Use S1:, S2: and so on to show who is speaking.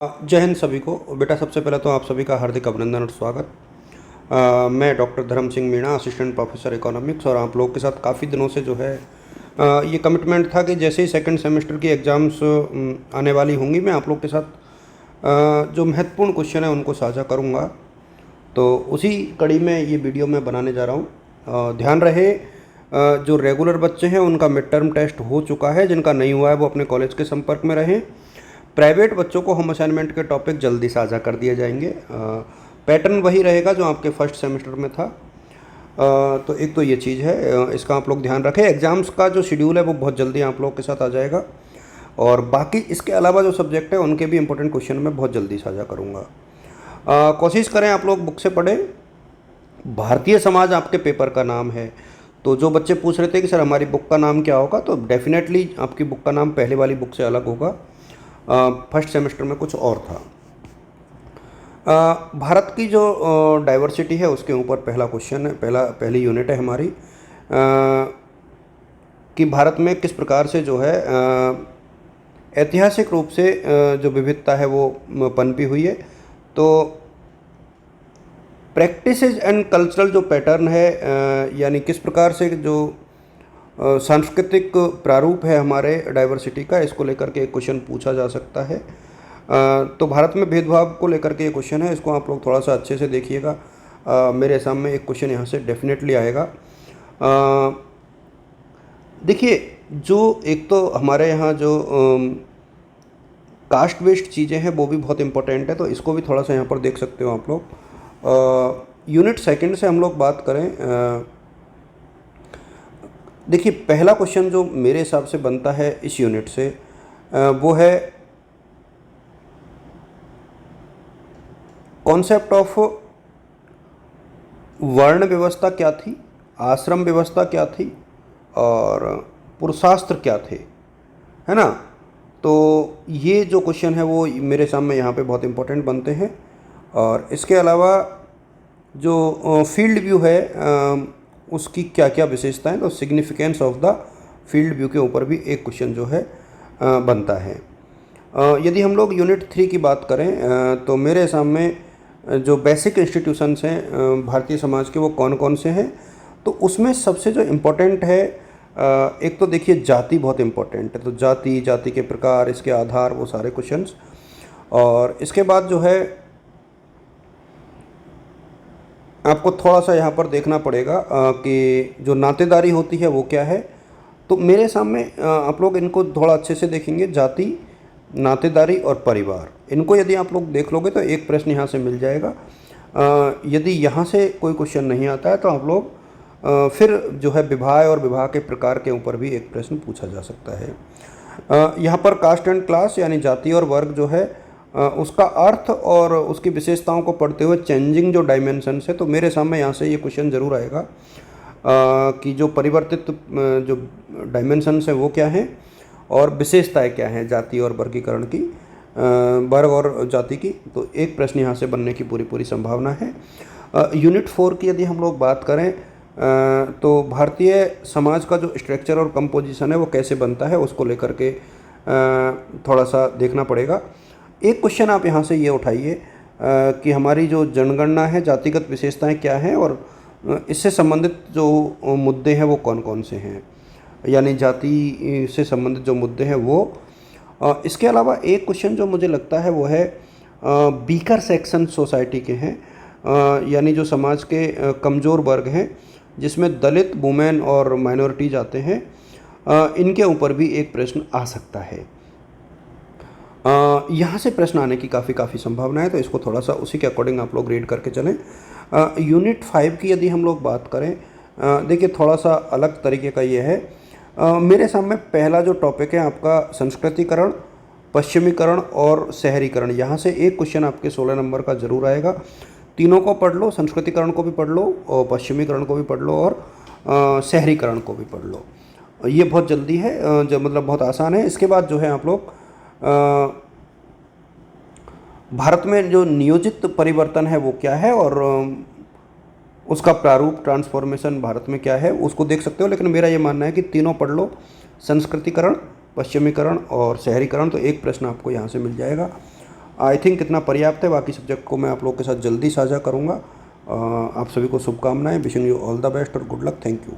S1: जय हिंद सभी को। बेटा, सबसे पहले तो आप सभी का हार्दिक अभिनंदन और स्वागत। मैं डॉक्टर धर्म Singh Meena, assistant professor economics, और आप लोगों के साथ काफ़ी दिनों से जो है ये कमिटमेंट था कि जैसे ही सेकंड सेमेस्टर की एग्ज़ाम्स आने वाली होंगी, मैं आप लोग के साथ जो महत्वपूर्ण क्वेश्चन है उनको साझा करूँगा। तो उसी कड़ी में ये वीडियो मैं बनाने जा रहा हूँ। ध्यान रहे, जो रेगुलर बच्चे हैं उनका मिड टर्म टेस्ट हो चुका है, जिनका नहीं हुआ है वो अपने कॉलेज के संपर्क में रहें। प्राइवेट बच्चों को होम असाइनमेंट के टॉपिक जल्दी साझा कर दिए जाएंगे। पैटर्न वही रहेगा जो आपके फर्स्ट सेमेस्टर में था। तो एक तो ये चीज़ है, इसका आप लोग ध्यान रखें। एग्ज़ाम्स का जो शेड्यूल है वो बहुत जल्दी आप लोग के साथ आ जाएगा, और बाकी इसके अलावा जो सब्जेक्ट है उनके भी इंपॉर्टेंट क्वेश्चन मैं बहुत जल्दी साझा करूँगा। कोशिश करें आप लोग बुक से पढ़ें। भारतीय समाज आपके पेपर का नाम है, तो जो बच्चे पूछ रहे थे कि सर हमारी बुक का नाम क्या होगा, तो डेफिनेटली आपकी बुक का नाम पहले वाली बुक से अलग होगा। फर्स्ट सेमेस्टर में कुछ और था। भारत की जो डाइवर्सिटी है उसके ऊपर पहला क्वेश्चन है, पहली यूनिट है हमारी, कि भारत में किस प्रकार से जो है ऐतिहासिक रूप से जो विविधता है वो पनपी हुई है। तो प्रैक्टिसेस एंड कल्चरल जो पैटर्न है, यानी किस प्रकार से जो सांस्कृतिक प्रारूप है हमारे डाइवर्सिटी का, इसको लेकर के एक क्वेश्चन पूछा जा सकता है। तो भारत में भेदभाव को लेकर के ये क्वेश्चन है, इसको आप लोग थोड़ा सा अच्छे से देखिएगा। मेरे सामने एक क्वेश्चन यहाँ से डेफिनेटली आएगा। देखिए, जो एक तो हमारे यहाँ जो कास्ट बेस्ड चीज़ें हैं वो भी बहुत इम्पोर्टेंट है, तो इसको भी थोड़ा सा यहाँ पर देख सकते हो आप लोग। यूनिट सेकंड से हम लोग बात करें। देखिए, पहला क्वेश्चन जो मेरे हिसाब से बनता है इस यूनिट से, वो है कॉन्सेप्ट ऑफ वर्ण व्यवस्था क्या थी, आश्रम व्यवस्था क्या थी, और पुरुषास्त्र क्या थे, है ना। तो ये जो क्वेश्चन है वो मेरे सामने यहाँ पे बहुत इम्पोर्टेंट बनते हैं। और इसके अलावा जो फील्ड व्यू है, उसकी क्या क्या विशेषताएं, तो significance of the field view के ऊपर भी एक क्वेश्चन जो है बनता है। यदि हम लोग यूनिट 3 की बात करें, तो मेरे सामने जो बेसिक इंस्टीट्यूशंस हैं भारतीय समाज के वो कौन कौन से हैं, तो उसमें सबसे जो इम्पोर्टेंट है, एक तो देखिए जाति बहुत इम्पोर्टेंट है। तो जाति के प्रकार, इसके आधार, वो सारे क्वेश्चंस। और इसके बाद जो है आपको थोड़ा सा यहाँ पर देखना पड़ेगा कि जो नातेदारी होती है वो क्या है। तो मेरे सामने आप लोग इनको थोड़ा अच्छे से देखेंगे, जाति, नातेदारी और परिवार। इनको यदि आप लोग देख लोगे तो एक प्रश्न यहाँ से मिल जाएगा। यदि यहाँ से कोई क्वेश्चन नहीं आता है तो आप लोग फिर जो है विवाह और विवाह के प्रकार के ऊपर भी एक प्रश्न पूछा जा सकता है। यहाँ पर कास्ट एंड क्लास यानी जाति और वर्ग जो है, उसका अर्थ और उसकी विशेषताओं को पढ़ते हुए चेंजिंग जो डायमेंशंस है, तो मेरे सामने यहाँ से ये क्वेश्चन ज़रूर आएगा कि जो परिवर्तित जो डायमेंशंस है वो क्या हैं और विशेषताएं क्या हैं जाति और वर्गीकरण की, वर्ग और जाति की। तो एक प्रश्न यहाँ से बनने की पूरी संभावना है। यूनिट 4 की यदि हम लोग बात करें, तो भारतीय समाज का जो स्ट्रक्चर और कंपोजिशन है वो कैसे बनता है, उसको लेकर के थोड़ा सा देखना पड़ेगा। एक क्वेश्चन आप यहाँ से ये उठाइए कि हमारी जो जनगणना है, जातिगत विशेषताएं क्या हैं और इससे संबंधित जो मुद्दे हैं वो कौन कौन से हैं, यानी जाति से संबंधित जो मुद्दे हैं वो। इसके अलावा एक क्वेश्चन जो मुझे लगता है वो है वीकर सेक्शन सोसाइटी के हैं, यानी जो समाज के कमज़ोर वर्ग हैं, जिसमें दलित, वुमेन और माइनॉरिटीज आते हैं, इनके ऊपर भी एक प्रश्न आ सकता है। यहाँ से प्रश्न आने की काफ़ी संभावना है, तो इसको थोड़ा सा उसी के अकॉर्डिंग आप लोग रीड करके चलें। यूनिट 5 की यदि हम लोग बात करें, देखिए थोड़ा सा अलग तरीके का ये है। मेरे सामने पहला जो टॉपिक है आपका संस्कृतिकरण, पश्चिमीकरण और शहरीकरण। यहाँ से एक क्वेश्चन आपके 16 नंबर का ज़रूर आएगा। तीनों को पढ़ लो, संस्कृतिकरण को भी पढ़ लो और पश्चिमीकरण को भी पढ़ लो और शहरीकरण को भी पढ़ लो। ये बहुत जल्दी है, जो मतलब बहुत आसान है। इसके बाद जो है आप लोग भारत में जो नियोजित परिवर्तन है वो क्या है और उसका प्रारूप, ट्रांसफॉर्मेशन भारत में क्या है, उसको देख सकते हो। लेकिन मेरा ये मानना है कि तीनों पढ़ लो, संस्कृतिकरण, पश्चिमीकरण और शहरीकरण। तो एक प्रश्न आपको यहाँ से मिल जाएगा। आई थिंक इतना पर्याप्त है। बाकी सब्जेक्ट को मैं आप लोग के साथ जल्दी साझा करूँगा। आप सभी को शुभकामनाएं। Wishing you all the best और गुड लक। Thank you.